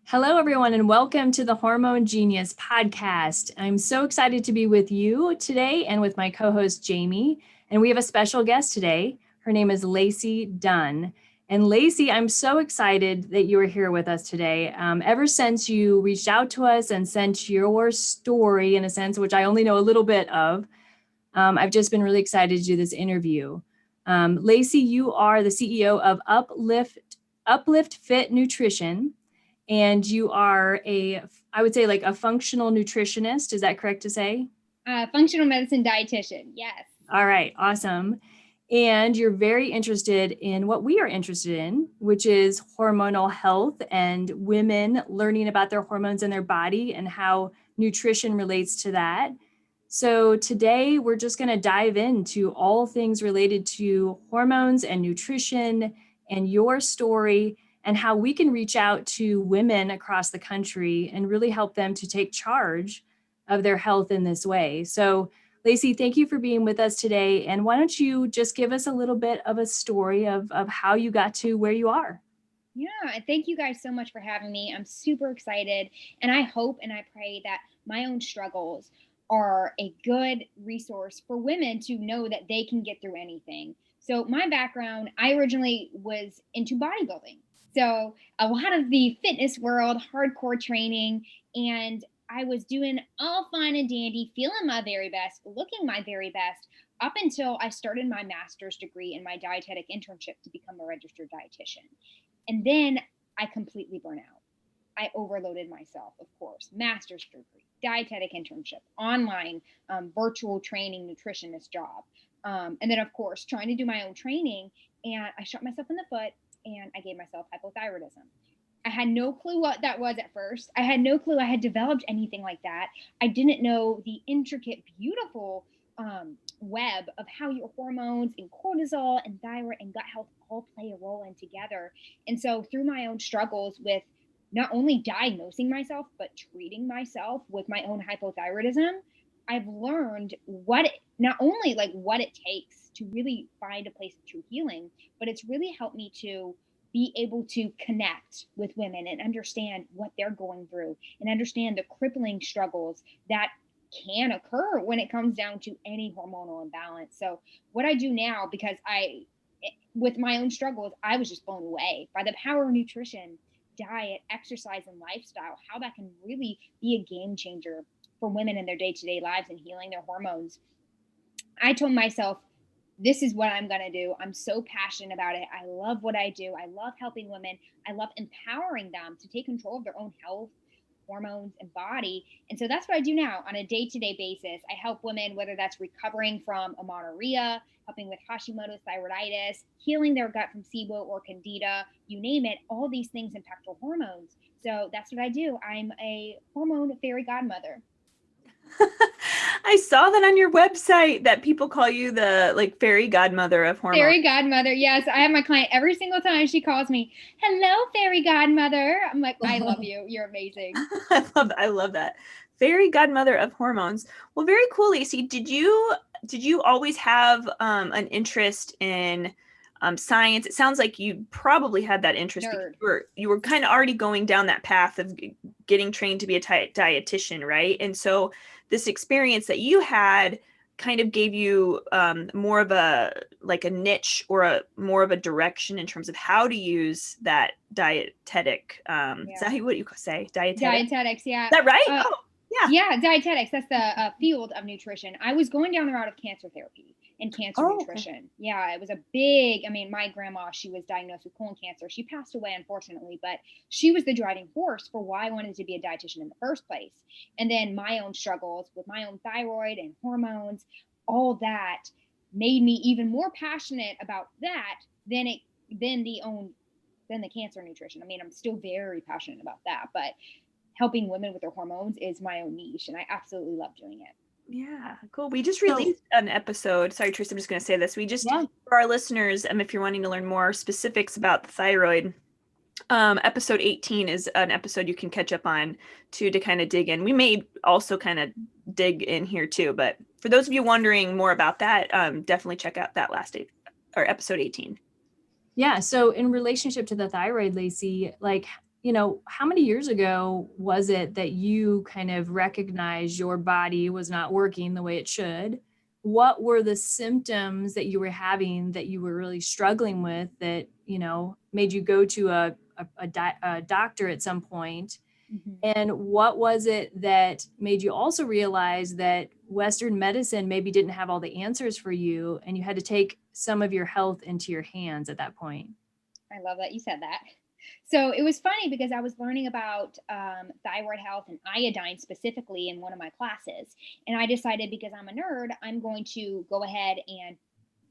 Hello, everyone, and welcome to the Hormone Genius podcast. I'm so excited to be with you today and with my co-host, Jamie. And we have a special guest today. Her name is Lacey Dunn. And Lacey, I'm so excited that you are here with us today. Ever since you reached out to us and sent your story, in a sense, which I only know a little bit of, I've just been really excited to do this interview. Lacey, you are the CEO of Uplift Fit Nutrition. And you are I would say like a functional nutritionist. Is that correct to say? Functional medicine dietitian. Yes. All right. Awesome. And you're very interested in what we are interested in, which is hormonal health and women learning about their hormones in their body and how nutrition relates to that. So today we're just going to dive into all things related to hormones and nutrition and your story and how we can reach out to women across the country and really help them to take charge of their health in this way. So, Lacey, thank you for being with us today. And why don't you just give us a little bit of a story of how you got to where you are? Yeah, and thank you guys so much for having me. I'm super excited. And I hope and I pray that my own struggles are a good resource for women to know that they can get through anything. So, my background, I originally was into bodybuilding. So, a lot of the fitness world, hardcore training, and I was doing all fine and dandy, feeling my very best, looking my very best, up until I started my master's degree in my dietetic internship to become a registered dietitian. And then I completely burnt out. I overloaded myself, of course. Master's degree, dietetic internship, online virtual training nutritionist job. And then, of course, trying to do my own training. And I shot myself in the foot and I gave myself hypothyroidism. I had no clue what that was at first. I had no clue I had developed anything like that. I didn't know the intricate, beautiful web of how your hormones and cortisol and thyroid and gut health all play a role in together. And so through my own struggles with not only diagnosing myself, but treating myself with my own hypothyroidism, I've learned not only like what it takes to really find a place of true healing, but it's really helped me to be able to connect with women and understand what they're going through and understand the crippling struggles that can occur when it comes down to any hormonal imbalance. So what I do now, because with my own struggles, I was just blown away by the power of nutrition, diet, exercise, and lifestyle, how that can really be a game changer for women in their day-to-day lives and healing their hormones. I told myself, this is what I'm going to do. I'm so passionate about it. I love what I do. I love helping women. I love empowering them to take control of their own health, hormones, and body. And so that's what I do now on a day-to-day basis. I help women, whether that's recovering from Amenorrhea, helping with Hashimoto's thyroiditis, healing their gut from SIBO or Candida, you name it, all these things impact our hormones. So that's what I do. I'm a hormone fairy godmother. I saw that on your website that people call you the fairy godmother of hormones. Fairy godmother. Yes. I have my client every single time she calls me, hello, fairy godmother. I'm like, I love you. You're amazing. I love that. Fairy godmother of hormones. Well, very cool, Lacey. Did you always have an interest in science? It sounds like you probably had that interest because you were kind of already going down that path of getting trained to be a dietitian, right? And so this experience that you had kind of gave you more of a niche or more of a direction in terms of how to use that dietetic. Is that what you say? Dietetics, yeah. Is that right? Yeah, dietetics. That's the field of nutrition. I was going down the route of cancer therapy and cancer nutrition. Okay. Yeah, it was my grandma, she was diagnosed with colon cancer. She passed away, unfortunately, but she was the driving force for why I wanted to be a dietitian in the first place. And then my own struggles with my own thyroid and hormones, all that made me even more passionate about that than the cancer nutrition. I mean, I'm still very passionate about that, but helping women with their hormones is my own niche, and I absolutely love doing it. Yeah, cool. We just released an episode. Sorry, Teresa, I'm just going to say this. For our listeners, if you're wanting to learn more specifics about the thyroid, episode 18 is an episode you can catch up on to kind of dig in. We may also kind of dig in here too, but for those of you wondering more about that, definitely check out that episode 18. Yeah. So in relationship to the thyroid, Lacey, how many years ago was it that you kind of recognized your body was not working the way it should? What were the symptoms that you were having that you were really struggling with that, made you go to a doctor at some point? Mhm. And what was it that made you also realize that Western medicine maybe didn't have all the answers for you and you had to take some of your health into your hands at that point? I love that you said that. So it was funny because I was learning about thyroid health and iodine specifically in one of my classes. And I decided, because I'm a nerd, I'm going to go ahead and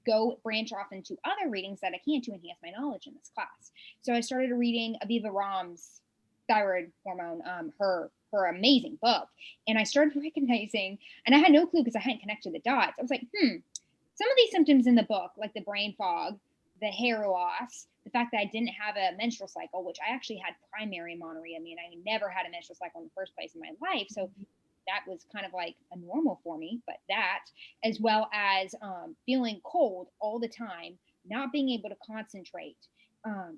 go branch off into other readings that I can to enhance my knowledge in this class. So I started reading Aviva Romm's thyroid hormone, her amazing book, and I started recognizing, and I had no clue because I hadn't connected the dots. I was like, some of these symptoms in the book, like the brain fog, the hair loss, the fact that I didn't have a menstrual cycle, which I actually had primary amenorrhea. I mean, I never had a menstrual cycle in the first place in my life. So that was kind of like a normal for me, but that, as well as feeling cold all the time, not being able to concentrate,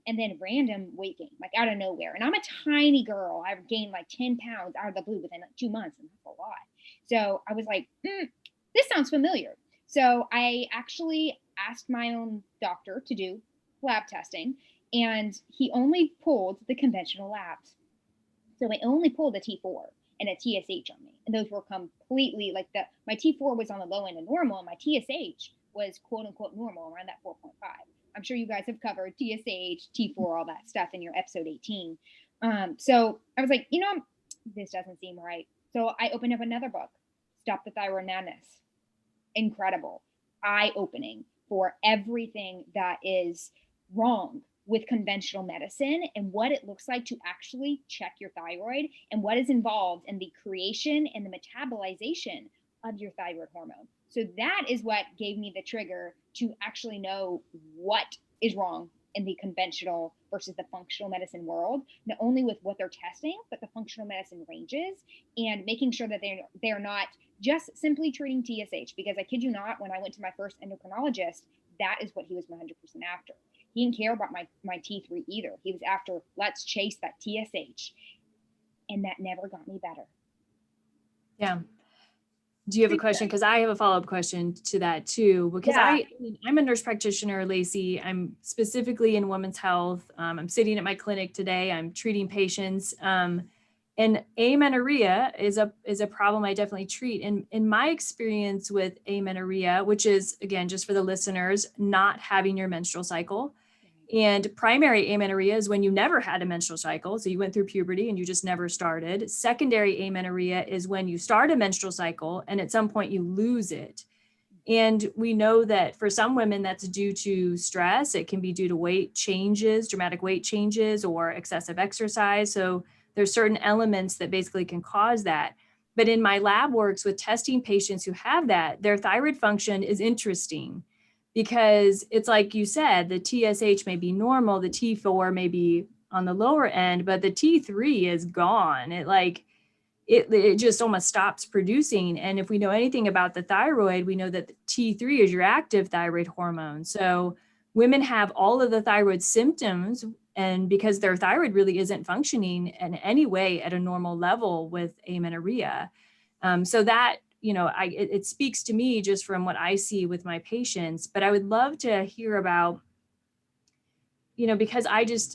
and then random weight gain, like out of nowhere. And I'm a tiny girl. I've gained like 10 pounds out of the blue within like 2 months, and that's a lot. So I was like, this sounds familiar. So I actually asked my own doctor to do lab testing, and he only pulled the conventional labs. So I only pulled a T4 and a TSH on me. And those were completely like my T4 was on the low end of normal, and my TSH was quote unquote normal around that 4.5. I'm sure you guys have covered TSH, T4, all that stuff in your episode 18. So I was like, this doesn't seem right. So I opened up another book, Stop the Thyroid Madness. Incredible, eye opening for everything that is wrong with conventional medicine and what it looks like to actually check your thyroid and what is involved in the creation and the metabolization of your thyroid hormone. So that is what gave me the trigger to actually know what is wrong in the conventional versus the functional medicine world, not only with what they're testing, but the functional medicine ranges, and making sure that they're not just simply treating TSH. Because I kid you not, when I went to my first endocrinologist, that is what he was 100% after. He didn't care about my T3 either. He was after, let's chase that TSH. And that never got me better. Yeah. Do you have a question? Because I have a follow-up question to that too, because Yeah. I'm a nurse practitioner, Lacey. I'm specifically in women's health. I'm sitting at my clinic today. I'm treating patients. And amenorrhea is a problem I definitely treat. And in my experience with amenorrhea, which is, again, just for the listeners, not having your menstrual cycle. And primary amenorrhea is when you never had a menstrual cycle. So you went through puberty and you just never started. Secondary amenorrhea is when you start a menstrual cycle and at some point you lose it. And we know that for some women, that's due to stress. It can be due to weight changes, dramatic weight changes, or excessive exercise. So there's certain elements that basically can cause that. But in my lab works with testing patients who have that, their thyroid function is interesting because it's like you said, the TSH may be normal, the T4 may be on the lower end, but the T3 is gone. It just almost stops producing. And if we know anything about the thyroid, we know that the T3 is your active thyroid hormone. So women have all of the thyroid symptoms, and because their thyroid really isn't functioning in any way at a normal level with amenorrhea. So that, it speaks to me just from what I see with my patients, but I would love to hear about, because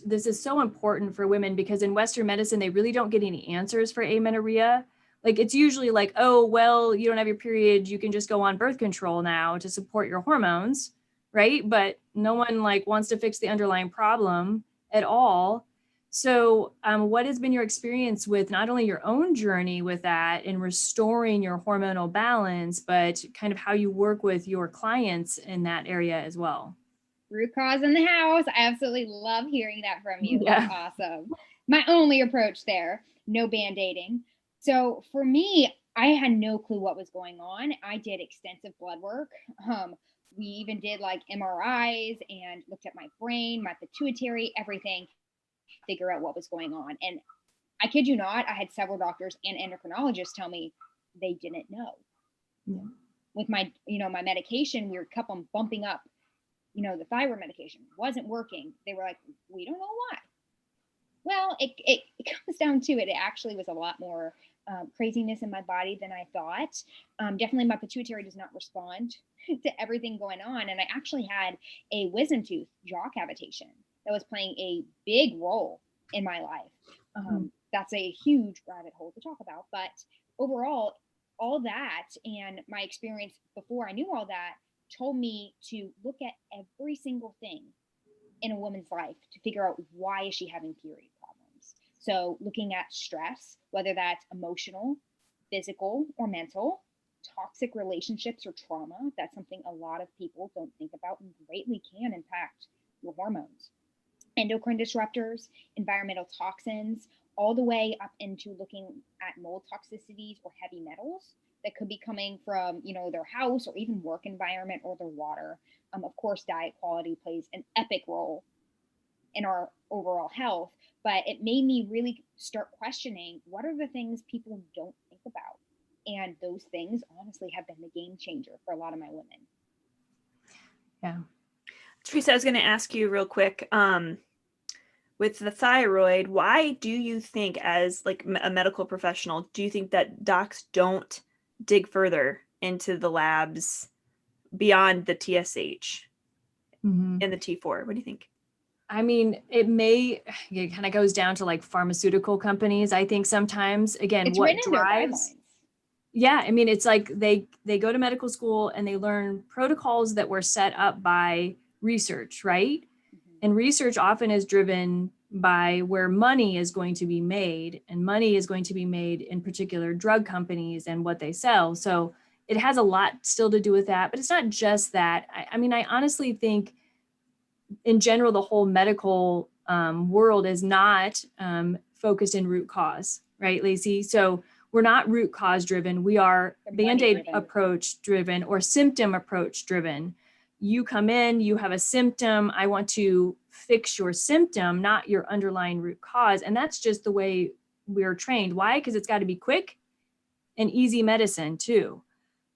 this is so important for women, because in Western medicine, they really don't get any answers for amenorrhea. Like, it's usually like, oh, well, you don't have your period, you can just go on birth control now to support your hormones, right? But no one wants to fix the underlying problem at all. So what has been your experience with not only your own journey with that and restoring your hormonal balance, but kind of how you work with your clients in that area as well? Root cause in the house. I absolutely love hearing that from you. Yeah. That's awesome. My only approach there, no band-aiding. So for me, I had no clue what was going on. I did extensive blood work. We even did like MRIs and looked at my brain, my pituitary, everything, figure out what was going on. And I kid you not, I had several doctors and endocrinologists tell me they didn't know. Yeah. With my medication, we were kept on bumping up, the thyroid medication wasn't working. They were like, we don't know why. Well, it comes down to it. It actually was a lot more craziness in my body than I thought. Definitely my pituitary does not respond to everything going on. And I actually had a wisdom tooth jaw cavitation that was playing a big role in my life. That's a huge rabbit hole to talk about. But overall, all that and my experience before I knew all that told me to look at every single thing in a woman's life to figure out why is she having period problems. So looking at stress, whether that's emotional, physical, or mental, toxic relationships or trauma, that's something a lot of people don't think about and greatly can impact your hormones. Endocrine disruptors, environmental toxins, all the way up into looking at mold toxicities or heavy metals that could be coming from, their house or even work environment or their water. Of course, diet quality plays an epic role in our overall health, but it made me really start questioning what are the things people don't think about. And those things honestly have been the game changer for a lot of my women. Yeah. Teresa, I was going to ask you real quick, with the thyroid, why do you think, as like a medical professional, do you think that docs don't dig further into the labs beyond the TSH and the T4? What do you think? I mean, it kind of goes down to like pharmaceutical companies. I think sometimes, again, it's what written in their drives, guidelines. yeah, I mean, it's like they go to medical school and they learn protocols that were set up by research, right? And research often is driven by where money is going to be made, and money is going to be made in particular drug companies and what they sell. So it has a lot still to do with that, but it's not just that. I mean, I honestly think in general, the whole medical world is not focused in root cause, right, Lacey? So we're not root cause driven. We are Band-Aid approach driven or symptom approach driven. You come in, you have a symptom. I want to fix your symptom, not your underlying root cause. And that's just the way we're trained. Why? Because it's got to be quick and easy medicine too.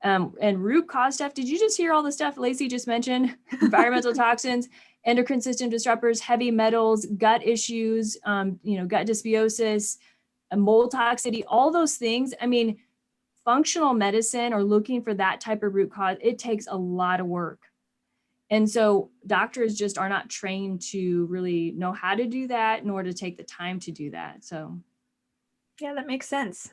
And root cause stuff. Did you just hear all the stuff Lacey just mentioned? Environmental toxins, endocrine system disruptors, heavy metals, gut issues, gut dysbiosis, mold toxicity, all those things. I mean, functional medicine or looking for that type of root cause, it takes a lot of work. And so doctors just are not trained to really know how to do that, nor to take the time to do that. So. Yeah, that makes sense.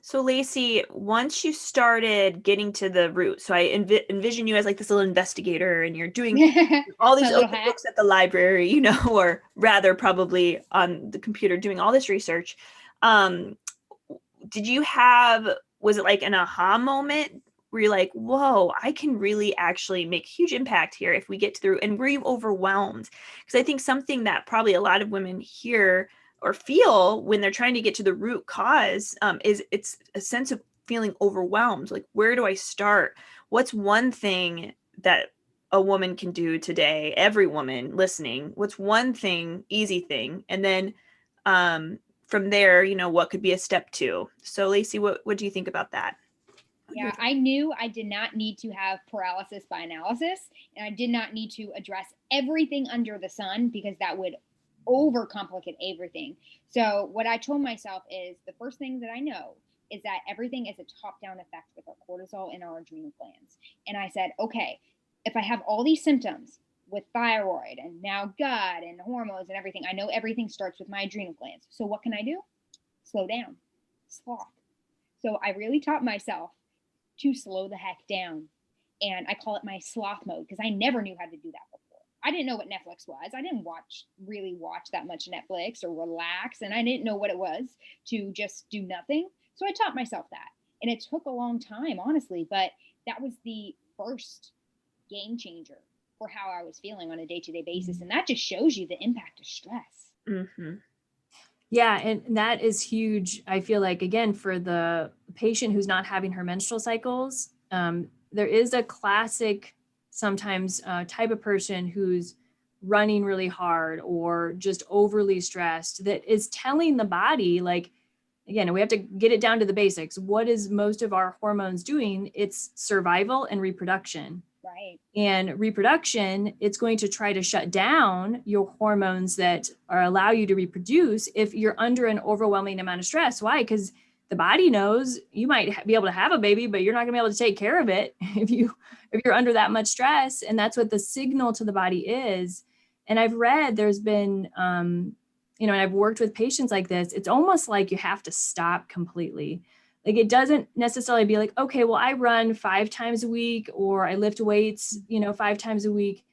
So Lacey, once you started getting to the root, so I envision you as like this little investigator, and you're doing all these open books at the library, or rather probably on the computer doing all this research. Was it like an aha moment where you're like, whoa, I can really actually make huge impact here if we get through? And were you overwhelmed? Because I think something that probably a lot of women hear or feel when they're trying to get to the root cause is it's a sense of feeling overwhelmed. Like, where do I start? What's one thing that a woman can do today? Every woman listening, what's one thing, easy thing? And then from there, what could be a step 2? So Lacey, what do you think about that? Yeah, I knew I did not need to have paralysis by analysis, and I did not need to address everything under the sun because that would overcomplicate everything. So what I told myself is the first thing that I know is that everything is a top-down effect with our cortisol and our adrenal glands. And I said, okay, if I have all these symptoms with thyroid and now gut and hormones and everything, I know everything starts with my adrenal glands. So what can I do? Slow down, sloth. So I really taught myself to slow the heck down. And I call it my sloth mode because I never knew how to do that before. I didn't know what Netflix was. I didn't really watch that much Netflix or relax. And I didn't know what it was to just do nothing. So I taught myself that. And it took a long time, honestly, but that was the first game changer for how I was feeling on a day-to-day basis. And that just shows you the impact of stress. Mm-hmm. Yeah, and that is huge. I feel like, again, for the patient who's not having her menstrual cycles, there is a classic sometimes type of person who's running really hard or just overly stressed that is telling the body, like, again, we have to get it down to the basics. What is most of our hormones doing? It's survival and reproduction. Right. And reproduction, it's going to try to shut down your hormones that are allow you to reproduce if you're under an overwhelming amount of stress. Why? Because the body knows you might be able to have a baby, but you're not going to be able to take care of it if you're under that much stress. And that's what the signal to the body is. And I've read there's been, and I've worked with patients like this. It's almost like you have to stop completely. Like it doesn't necessarily be like, okay, well, I run 5 times a week or I lift weights, 5 times a week.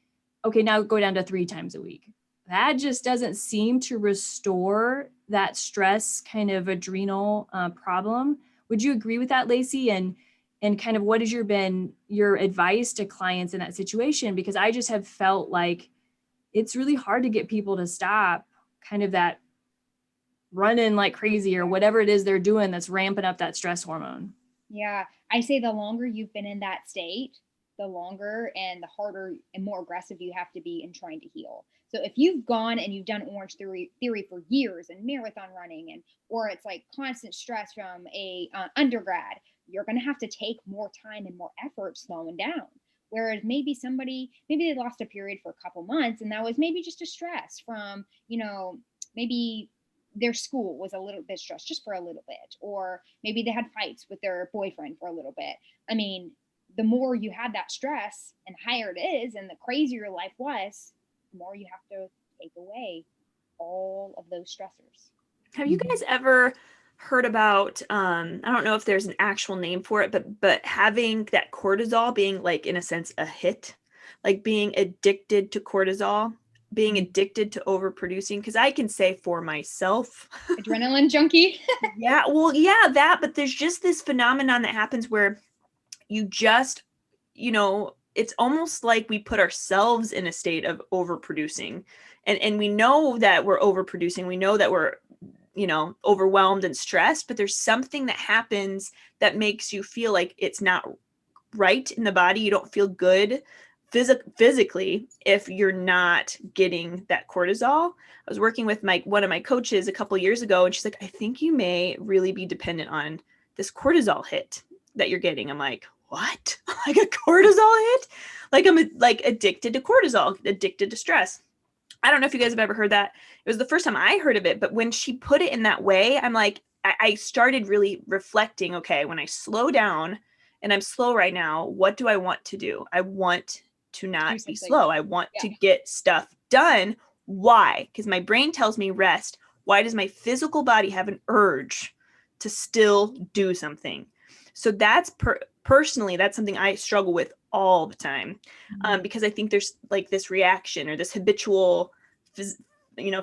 Okay, now go down to 3 times a week. That just doesn't seem to restore that stress kind of adrenal problem. Would you agree with that, Lacey? And kind of what has been your advice to clients in that situation? Because I just have felt like it's really hard to get people to stop kind of that running like crazy or whatever it is they're doing that's ramping up that stress hormone. Yeah. I say the longer you've been in that state, the longer and the harder and more aggressive you have to be in trying to heal. So if you've gone and you've done Orange Theory for years and marathon running, and or it's like constant stress from a undergrad, you're going to have to take more time and more effort slowing down. Whereas maybe maybe they lost a period for a couple months, and that was maybe just a stress from, maybe their school was a little bit stressed just for a little bit, or maybe they had fights with their boyfriend for a little bit. I mean, the more you had that stress and higher it is, and the crazier life was, the more you have to take away all of those stressors. Have you guys ever heard about, I don't know if there's an actual name for it, but having that cortisol being like, in a sense, a hit, like being addicted to cortisol, being addicted to overproducing? Because I can say for myself, Adrenaline junkie. yeah, that, but there's just this phenomenon that happens where you just, it's almost like we put ourselves in a state of overproducing, and we know that we're overproducing. We know that we're, overwhelmed and stressed, but there's something that happens that makes you feel like it's not right in the body. You don't feel good physically if you're not getting that cortisol. I was working with one of my coaches a couple years ago, and she's like, I think you may really be dependent on this cortisol hit that you're getting. I'm like, what? Like a cortisol hit? Like I'm like addicted to cortisol, addicted to stress. I don't know if you guys have ever heard that. It was the first time I heard of it, but when she put it in that way, I'm like, I started really reflecting, okay, when I slow down, and I'm slow right now, what do I want to do? I want to not be slow. I want to get stuff done. Why? Because my brain tells me rest. Why does my physical body have an urge to still do something? So that's personally, that's something I struggle with all the time, because I think there's like this reaction or this habitual,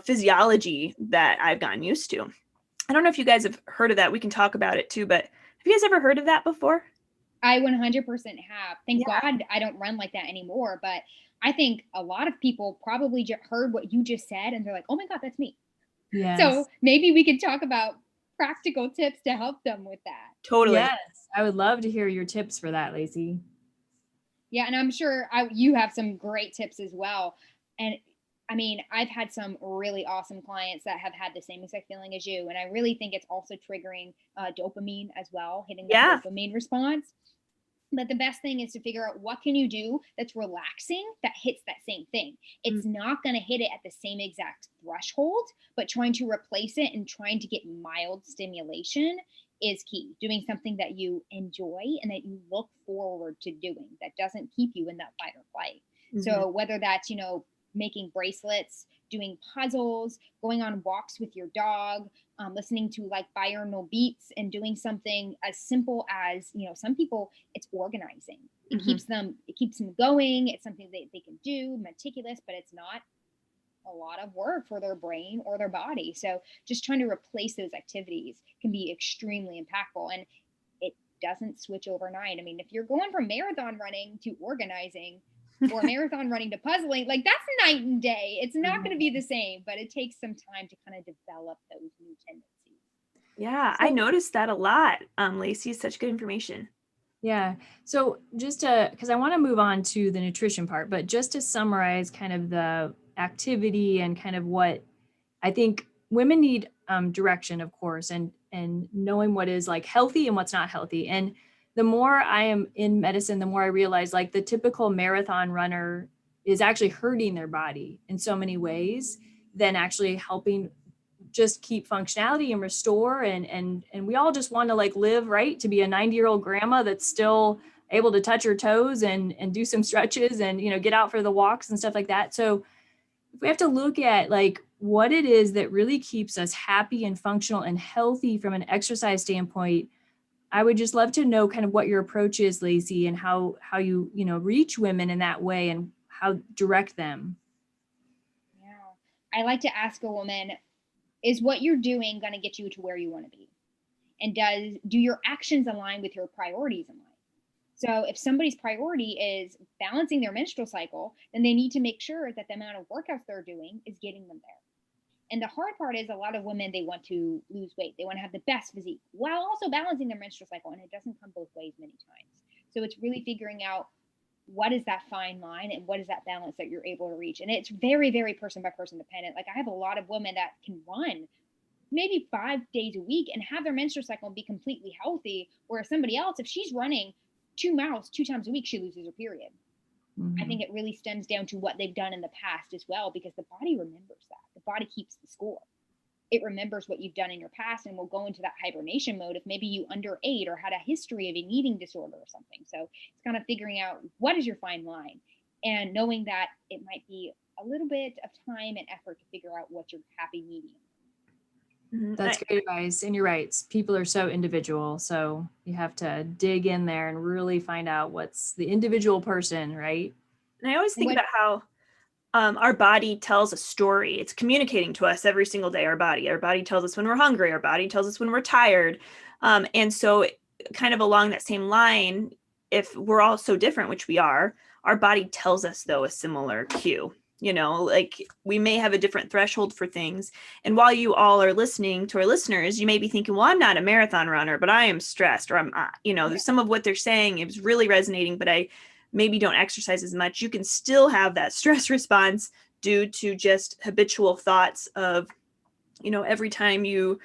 physiology that I've gotten used to. I don't know if you guys have heard of that. We can talk about it too, but have you guys ever heard of that before? I 100% have. Thank God I don't run like that anymore. But I think a lot of people probably heard what you just said, and they're like, oh my God, that's me. Yes. So maybe we could talk about practical tips to help them with that. Totally. Yes. I would love to hear your tips for that, Lacey. Yeah. And I'm sure you have some great tips as well. And I mean, I've had some really awesome clients that have had the same exact feeling as you. And I really think it's also triggering dopamine as well, hitting the dopamine response. But the best thing is to figure out what can you do that's relaxing that hits that same thing. It's not going to hit it at the same exact threshold, but trying to replace it and trying to get mild stimulation is key. Doing something that you enjoy and that you look forward to doing that doesn't keep you in that fight or flight. So whether that's, making bracelets, doing puzzles, going on walks with your dog, listening to like binaural beats, and doing something as simple as, some people, it's organizing. It keeps them going. It's something they can do, meticulous, but it's not a lot of work for their brain or their body. So just trying to replace those activities can be extremely impactful. And it doesn't switch overnight. I mean, if you're going from marathon running to organizing, or marathon running to puzzling, like that's night and day. It's not going to be the same, but it takes some time to kind of develop those new tendencies. Yeah, I noticed that a lot. Lacey, such good information. Yeah. So just because I want to move on to the nutrition part, but just to summarize kind of the activity and kind of what I think women need direction, of course, and knowing what is like healthy and what's not healthy. And the more I am in medicine, the more I realize like the typical marathon runner is actually hurting their body in so many ways than actually helping just keep functionality and restore. And we all just want to like live, right, to be a 90-year-old grandma that's still able to touch her toes and do some stretches and, you know, get out for the walks and stuff like that. So if we have to look at like what it is that really keeps us happy and functional and healthy from an exercise standpoint, I would just love to know kind of what your approach is, Lacey, and how you, you know, reach women in that way and how direct them. Yeah. I like to ask a woman, is what you're doing going to get you to where you want to be? And do your actions align with your priorities in life? So if somebody's priority is balancing their menstrual cycle, then they need to make sure that the amount of workouts they're doing is getting them there. And the hard part is a lot of women, they want to lose weight. They want to have the best physique while also balancing their menstrual cycle. And it doesn't come both ways many times. So it's really figuring out what is that fine line and what is that balance that you're able to reach. And it's very, very person by person dependent. Like I have a lot of women that can run maybe 5 days a week and have their menstrual cycle and be completely healthy. Whereas somebody else, if she's running 2 miles 2 times a week, she loses her period. I think it really stems down to what they've done in the past as well, because the body remembers that. The body keeps the score. It remembers what you've done in your past and will go into that hibernation mode if maybe you underate or had a history of an eating disorder or something. So it's kind of figuring out what is your fine line and knowing that it might be a little bit of time and effort to figure out what's your happy medium. That's great advice. And you're right. People are so individual. So you have to dig in there and really find out what's the individual person, right? And I always think about how our body tells a story. It's communicating to us every single day. Our body tells us when we're hungry. Our body tells us when we're tired. And so kind of along that same line, if we're all so different, which we are, our body tells us though a similar cue. You know, like we may have a different threshold for things. And while you all are listening to our listeners, you may be thinking, well, I'm not a marathon runner, but I am stressed, or I'm, you know, some of what they're saying is really resonating, but I maybe don't exercise as much. You can still have that stress response due to just habitual thoughts of, you know, every time you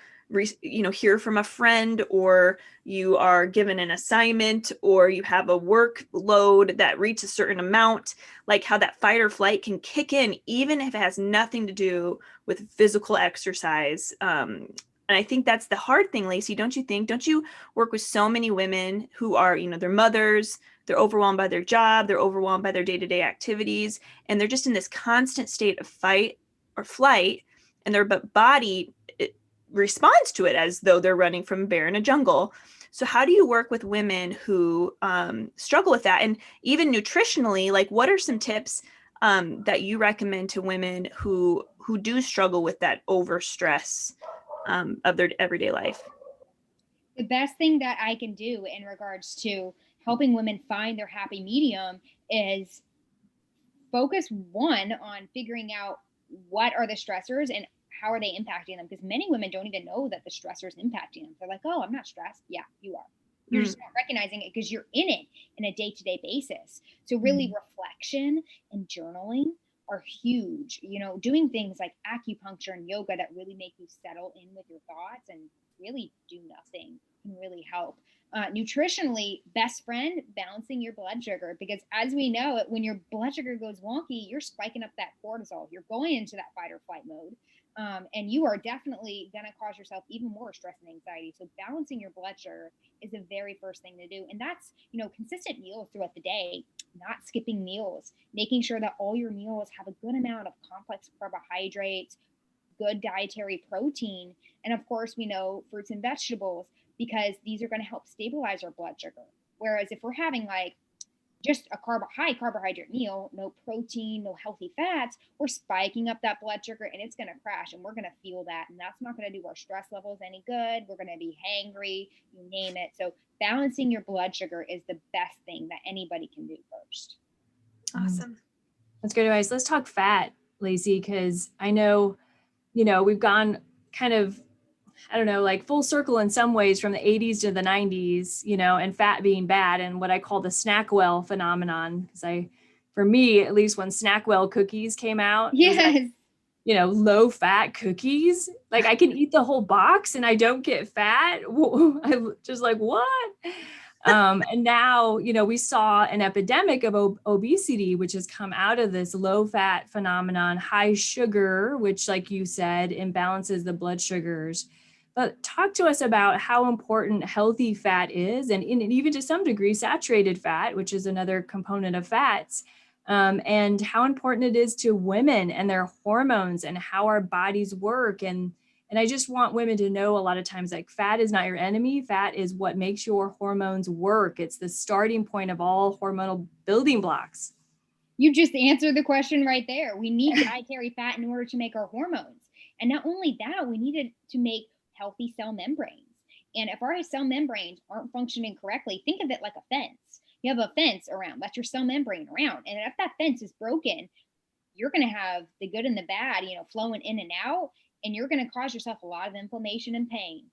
hear from a friend, or you are given an assignment, or you have a workload that reaches a certain amount, like how that fight or flight can kick in, even if it has nothing to do with physical exercise. And I think that's the hard thing, Lacey, don't you think? Don't you work with so many women who are, you know, they're mothers, they're overwhelmed by their job, they're overwhelmed by their day-to-day activities, and they're just in this constant state of fight or flight, and their body responds to it as though they're running from a bear in a jungle. So how do you work with women who struggle with that? And even nutritionally, like what are some tips that you recommend to women who do struggle with that overstress of their everyday life? The best thing that I can do in regards to helping women find their happy medium is focus on figuring out what are the stressors and how are they impacting them, because many women don't even know that the stressor is impacting them. They're like, oh, I'm not stressed. Yeah, you are. You're just not recognizing it because you're in it in a day-to-day basis. So really reflection and journaling are huge. You know, doing things like acupuncture and yoga that really make you settle in with your thoughts and really do nothing can really help. Nutritionally, best friend, balancing your blood sugar, because as we know, when your blood sugar goes wonky, you're spiking up that cortisol. You're going into that fight or flight mode. And you are definitely going to cause yourself even more stress and anxiety. So balancing your blood sugar is the very first thing to do. And that's, you know, consistent meals throughout the day, not skipping meals, making sure that all your meals have a good amount of complex carbohydrates, good dietary protein. And of course, we know fruits and vegetables, because these are going to help stabilize our blood sugar. Whereas if we're having like just a high carbohydrate meal, no protein, no healthy fats, we're spiking up that blood sugar and it's going to crash and we're going to feel that. And that's not going to do our stress levels any good. We're going to be hangry, you name it. So balancing your blood sugar is the best thing that anybody can do first. Awesome. That's great advice. Let's talk fat, Lacey, because I know, you know, we've gone kind of, I don't know, like full circle in some ways from the 80s to the 90s, you know, and fat being bad and what I call the Snackwell phenomenon. Because for me, at least when Snackwell cookies came out, yes, like, you know, low fat cookies, like I can eat the whole box and I don't get fat. I just like, what? And now, we saw an epidemic of obesity, which has come out of this low fat phenomenon, high sugar, which, like you said, imbalances the blood sugars. But talk to us about how important healthy fat is, and even to some degree, saturated fat, which is another component of fats, and how important it is to women and their hormones and how our bodies work. And I just want women to know a lot of times, like, fat is not your enemy. Fat is what makes your hormones work. It's the starting point of all hormonal building blocks. You just answered the question right there. We need dietary fat in order to make our hormones. And not only that, we need it to make healthy cell membranes. And if our cell membranes aren't functioning correctly, think of it like a fence. You have a fence around, that's your cell membrane around. And if that fence is broken, you're going to have the good and the bad, flowing in and out, and you're going to cause yourself a lot of inflammation and pain.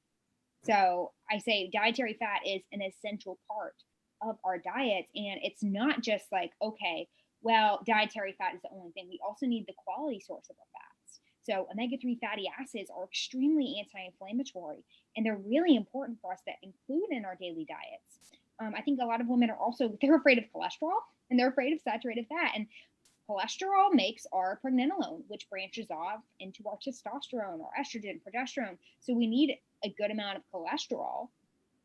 So I say dietary fat is an essential part of our diets. And it's not just like, okay, well, dietary fat is the only thing. We also need the quality source of our fats. So omega-3 fatty acids are extremely anti-inflammatory, and they're really important for us to include in our daily diets. I think a lot of women are also, they're afraid of cholesterol and they're afraid of saturated fat. And cholesterol makes our pregnenolone, which branches off into our testosterone, our estrogen, progesterone. So we need a good amount of cholesterol,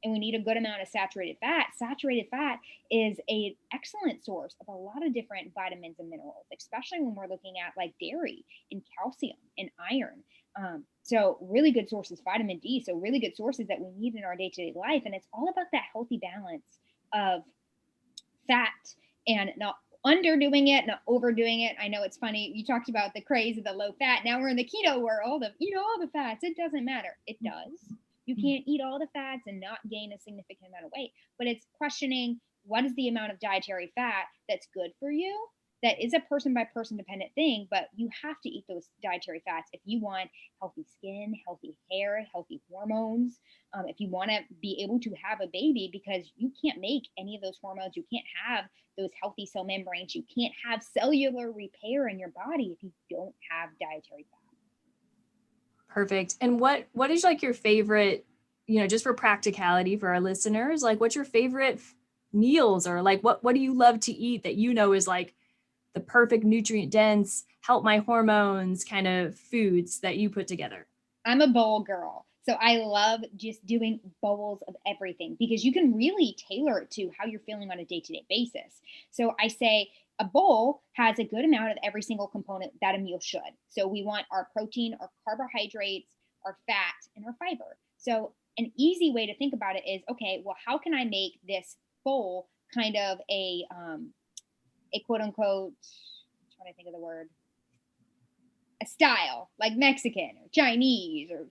and we need a good amount of saturated fat. Saturated fat is an excellent source of a lot of different vitamins and minerals, especially when we're looking at like dairy and calcium and iron. So really good sources, vitamin D. So really good sources that we need in our day-to-day life. And it's all about that healthy balance of fat and not underdoing it, not overdoing it. I know it's funny. You talked about the craze of the low fat. Now we're in the keto world of eat all the fats. It doesn't matter. It does. You can't eat all the fats and not gain a significant amount of weight, but it's questioning what is the amount of dietary fat that's good for you. That is a person by person dependent thing, but you have to eat those dietary fats if you want healthy skin, healthy hair, healthy hormones. If you want to be able to have a baby, because you can't make any of those hormones, you can't have those healthy cell membranes, you can't have cellular repair in your body if you don't have dietary fat. Perfect. And what is like your favorite, just for practicality for our listeners, like what's your favorite meals, or like what do you love to eat that is like the perfect nutrient dense, help my hormones kind of foods that you put together? I'm a bowl girl. So I love just doing bowls of everything, because you can really tailor it to how you're feeling on a day-to-day basis. So I say a bowl has a good amount of every single component that a meal should. So we want our protein, our carbohydrates, our fat, and our fiber. So an easy way to think about it is, okay, well, how can I make this bowl kind of a quote unquote, I'm trying to think of the word, a style like Mexican or Chinese or,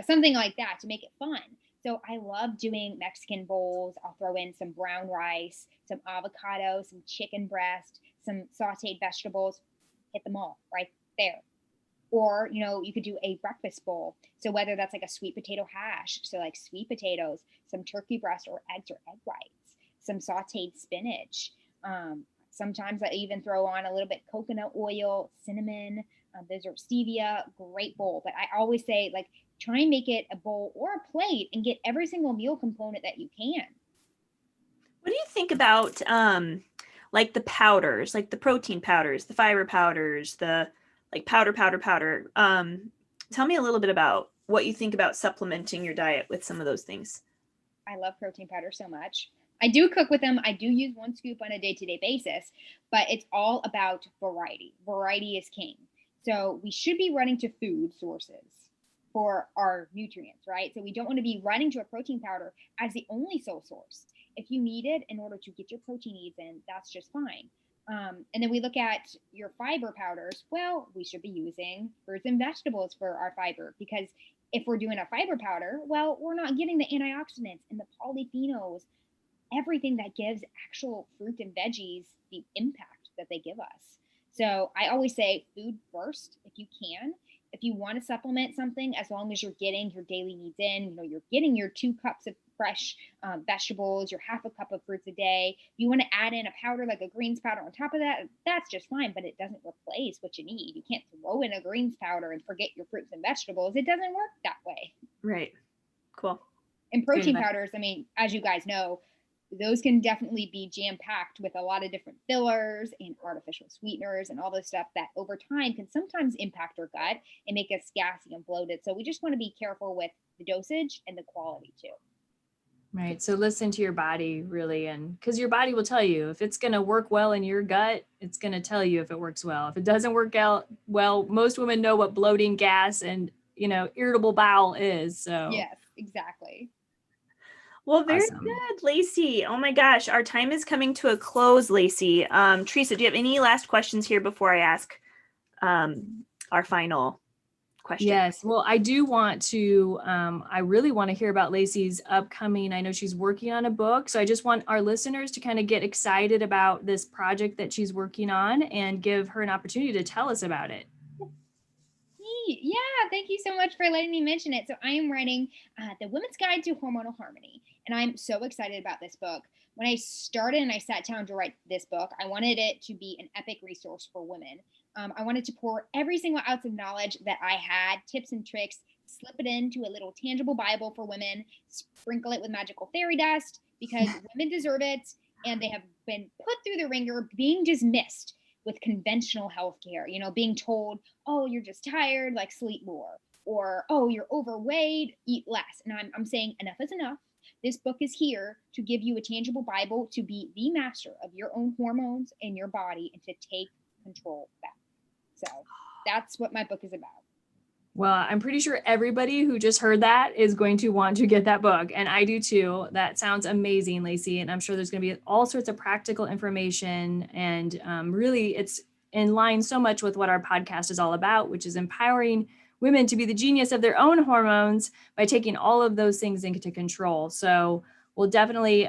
something like that to make it fun. So I love doing Mexican bowls. I'll throw in some brown rice, some avocado, some chicken breast, some sauteed vegetables, hit them all right there. Or, you could do a breakfast bowl. So whether that's like a sweet potato hash, so like sweet potatoes, some turkey breast or eggs or egg whites, some sauteed spinach. Sometimes I even throw on a little bit coconut oil, cinnamon, those are stevia, great bowl. But I always say, like, try and make it a bowl or a plate and get every single meal component that you can. What do you think about like the powders, like the protein powders, the fiber powders, the like powder? Tell me a little bit about what you think about supplementing your diet with some of those things. I love protein powder so much. I do cook with them. I do use 1 scoop on a day-to-day basis, but it's all about variety. Variety is king. So we should be running to food sources for our nutrients, right? So we don't want to be running to a protein powder as the only sole source. If you need it in order to get your protein needs in, that's just fine. And then we look at your fiber powders. Well, we should be using fruits and vegetables for our fiber, because if we're doing a fiber powder, well, we're not getting the antioxidants and the polyphenols, everything that gives actual fruit and veggies the impact that they give us. So I always say food first if you can. If you want to supplement something, as long as you're getting your daily needs in, you're getting your 2 cups of fresh vegetables, your half a cup of fruits a day. You want to add in a powder like a greens powder on top of that, that's just fine, but it doesn't replace what you need. You can't throw in a greens powder and forget your fruits and vegetables. It doesn't work that way. Right. Cool. And protein powders, I mean, as you guys know, those can definitely be jam-packed with a lot of different fillers and artificial sweeteners and all this stuff that over time can sometimes impact our gut and make us gassy and bloated. So we just want to be careful with the dosage and the quality too. Right. So listen to your body really, and because your body will tell you if it's going to work well in your gut, it's going to tell you if it works well. If it doesn't work out well, most women know what bloating, gas, and irritable bowel is. So yes, exactly. Well, very awesome. good, Lacey. Oh my gosh, our time is coming to a close, Lacey. Teresa, do you have any last questions here before I ask our final question? Yes. Well, I do want to, I really want to hear about Lacey's upcoming, I know she's working on a book. So I just want our listeners to kind of get excited about this project that she's working on and give her an opportunity to tell us about it. Yeah, thank you so much for letting me mention it. So I am writing The Women's Guide to Hormonal Harmony, and I'm so excited about this book. When I started and I sat down to write this book, I wanted it to be an epic resource for women. I wanted to pour every single ounce of knowledge that I had, tips and tricks, slip it into a little tangible Bible for women, sprinkle it with magical fairy dust because women deserve it, and they have been put through the ringer, being dismissed with conventional healthcare, being told, oh, you're just tired, like sleep more, or oh, you're overweight, eat less. And I'm saying enough is enough. This book is here to give you a tangible Bible to be the master of your own hormones and your body and to take control back. So that's what my book is about. Well, I'm pretty sure everybody who just heard that is going to want to get that book. And I do too. That sounds amazing, Lacey. And I'm sure there's going to be all sorts of practical information. And really, it's in line so much with what our podcast is all about, which is empowering women to be the genius of their own hormones by taking all of those things into control. So we'll definitely,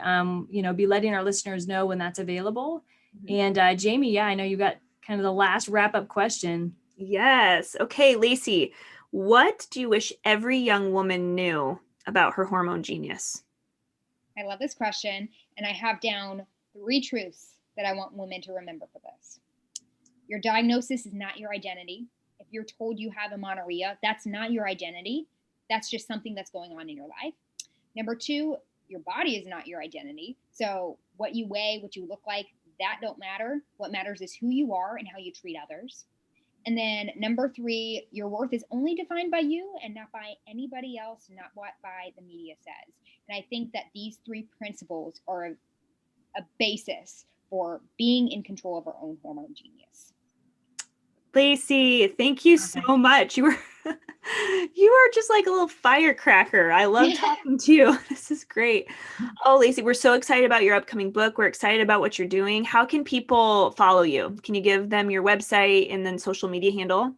be letting our listeners know when that's available. Mm-hmm. And Jamie, yeah, I know you got kind of the last wrap-up question. Yes. Okay, Lacey, what do you wish every young woman knew about her hormone genius? I love this question, and I have down 3 truths that I want women to remember for this. Your diagnosis is not your identity. If you're told you have amenorrhea, that's not your identity. That's just something that's going on in your life. Number 2, your body is not your identity. So what you weigh, what you look like, that don't matter. What matters is who you are and how you treat others. And then number 3, your worth is only defined by you and not by anybody else, not what by the media says. And I think that these 3 principles are a basis for being in control of our own hormone genius. Lacey, thank you so much. You are just like a little firecracker. I love talking to you. This is great. Oh, Lacey, we're so excited about your upcoming book. We're excited about what you're doing. How can people follow you? Can you give them your website and then social media handle?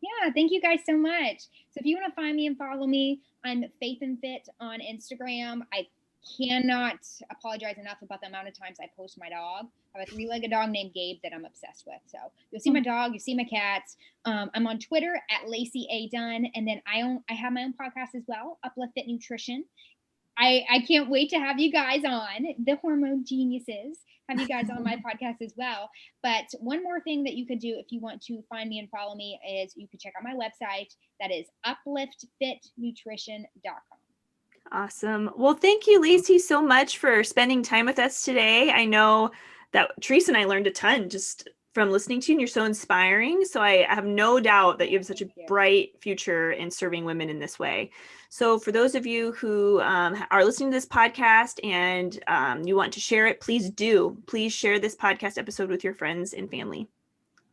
Yeah, thank you guys so much. So if you want to find me and follow me, I'm Faith and Fit on Instagram. I cannot apologize enough about the amount of times I post my dog. I have a 3-legged dog named Gabe that I'm obsessed with. So you'll see my dog, you see my cats. I'm on Twitter at Lacey A. Dunn. And then I have my own podcast as well, Uplift Fit Nutrition. I can't wait to have you guys on, the Hormone Geniuses, have you guys on my podcast as well. But one more thing that you could do if you want to find me and follow me is you could check out my website. That is upliftfitnutrition.com. Awesome. Well, thank you, Lacey, so much for spending time with us today. I know that Teresa and I learned a ton just from listening to you, and you're so inspiring. So I have no doubt that you have such a bright future in serving women in this way. So for those of you who are listening to this podcast and you want to share it, please share this podcast episode with your friends and family.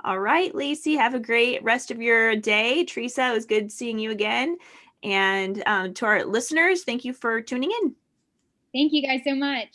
All right, Lacey, have a great rest of your day. Teresa, it was good seeing you again. And to our listeners, thank you for tuning in. Thank you guys so much.